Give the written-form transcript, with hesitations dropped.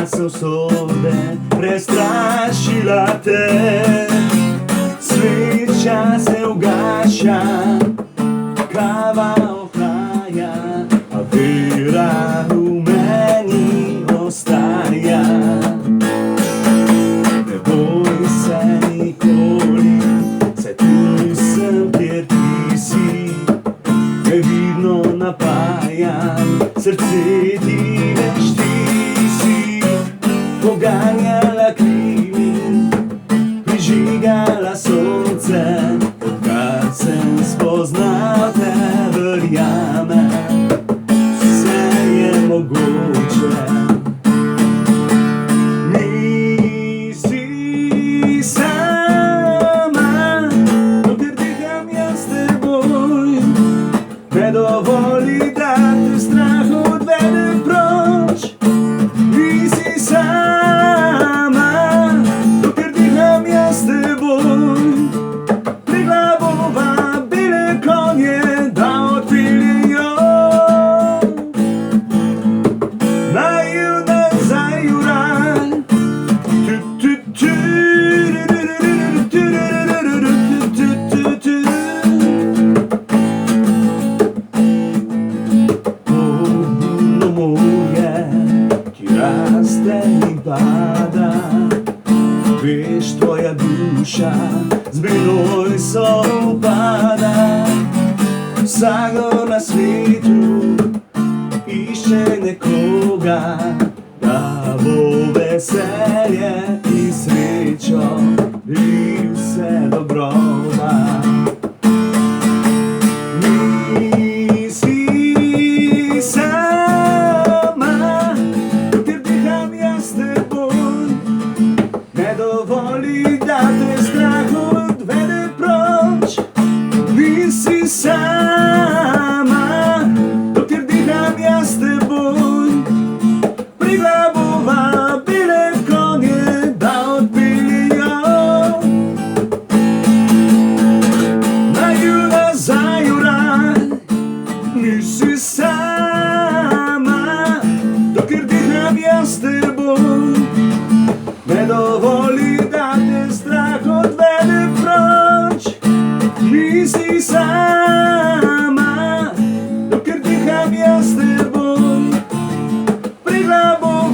sam s ovde prestrašila te. Sveća se ugaša, kava ohlaja, a vera u meni ostaja. Ne boj se nikoli, saj tu sem, kjer ti si. Nevidno napajam, srce ti več ti si. Poganjala krimi, prižigala sonce, odkar sem spoznal te, verjamem, vse je mogoče. Nisi sama, dokler diham jaz s teboj. Ne dovoli, da te strah odvede proč. Nisi sama, dokler diham jaz s teboj. Priglavo vabile konje, da odpeljejo. Naivna zajuraj. Obuno moje, ki raste in pada. Veš, tvoja duša z menoj sovpada. Vsakdo na svetu išče nekoga, da bo veselje in srečo in vse dobrota. Nisi sama, dokler diham jaz s teboj. Ne dovoli, da te strah odvede proč. Nisi sama, dokler diham jaz s teboj. Priglavo vabile konje, da odpeljejo. Naivna zajuraj. Nisi sama, dokler diham jaz s teboj. Ne dovoli, da te strah odvede proč. Nisi sama, dokler diham jaz s teboj. Priglavo